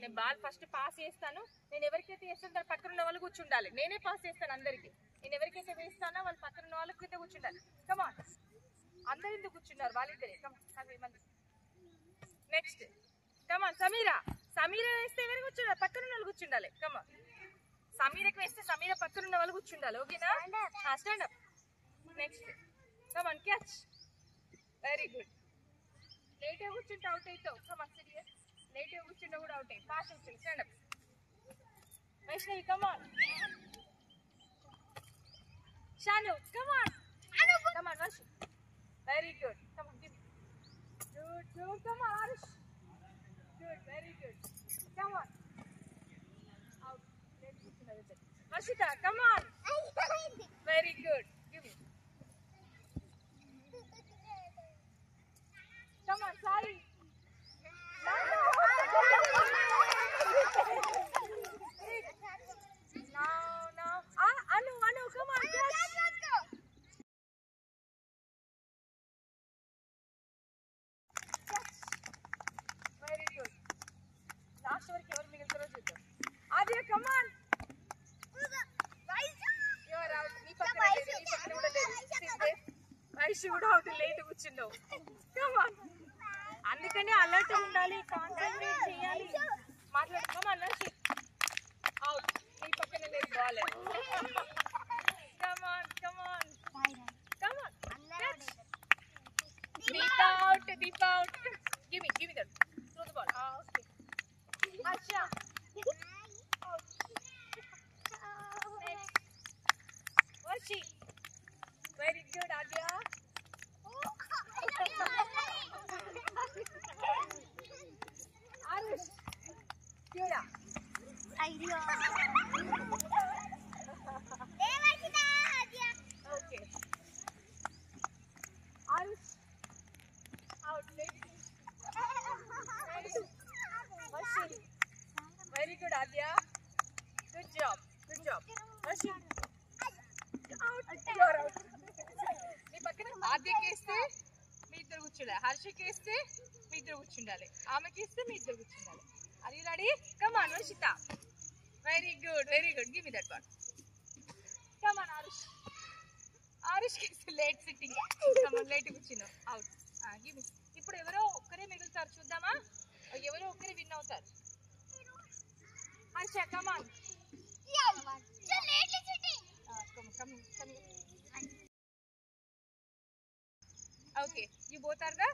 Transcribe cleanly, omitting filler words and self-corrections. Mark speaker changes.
Speaker 1: నేను ball first pass చేస్తాను. నేను ఎవరికైతే వేస్తాను దాని పక్కన ఉన్న వాళ్ళు కూర్చుండాలి. నేనే పాస్ చేస్తాను అందరికి. నేను ఎవరికైతే వేస్తానో వాళ్ళ పక్కన ఉన్న వాళ్ళు కింద కూర్చుండాలి. కమాన్, అందరు ఎందుకు కూర్చున్నారు? వాళ్ళిద్దరే. కమాన్, నెక్స్ట్ కమాన్. సమీరా, సమీరా వేస్తే ఎవరు కూర్చుండాలి? పక్కన ఉన్న వాళ్ళు కూర్చుండాలి. కమాన్, సమీరకి వేస్తే సమీర పక్కన ఉన్న వాళ్ళు కూర్చుండాలి. ఓకేనా? Stand up. Next come on, catch. Very good. Late కూర్చుంటే అవుట్ అవుతావు. కమాన్, సీరియస్. లేట్ కూర్చుంటే కూడా అవుట్ అయ్యి ఫాస్ట్ కూర్చుంది. Stand up. Vaishnavi, come on. Shanu, come on. Come on Varsh. Very good. Come on, give. Good good. Come on Harsh. Good, very good. Come on. Out. Late కూర్చున్నది. Varshitha, come on. Very good. Give me. Come on Sai. Last వరకు ఎవరు మిగులుతారో చూద్దాం. ఆదిత్య, కమాన్. Your out. నీ పక్కన లేదు, నీ పక్కన కూడా లేదు. వైషు కూడా అవుట్. లేట్ కూర్చున్నావు. కమాన్. అందుకనే అలర్ట్ ఉండాలి, కాన్సంట్రేట్ చేయాలి. మాట్లాడు. కమాన్ వర్షి. అవుట్. నీ పక్కన లేదు ball. Come on come on come on. Deepa out. Deepa out. Give me that. Throw the ball. Okay. Asha. Next. Vashi. Very good, Adya. Arush. Kyura. Idea. Okay. Arush. Out. Vashi. Very good, Adya. Good job. Good job. Vashi. Out. You're out. నీ పక్కన ఆద్యకి వేస్తే మీ ఇద్దరు కూర్చుండాలి. హర్షకి వేస్తే మీ ఇద్దరు కూర్చుండాలి. ఆమెకి వేస్తే మీ ఇద్దరు కూర్చుండాలి. Are you ready? Come on, Varshita. Very good. Very good. Give me that one. Come on, Arush. Arush is late sitting. Come on, late కూర్చున్నావు. Out. Give me. ఇప్పుడు ఎవరో ఒక్కరే మిగులుతారు. చూద్దామా? ఎవరో ఒక్కరే విన్ అవుతారు. Harsha, come on. So lately sitting. Come. Okay, you both are the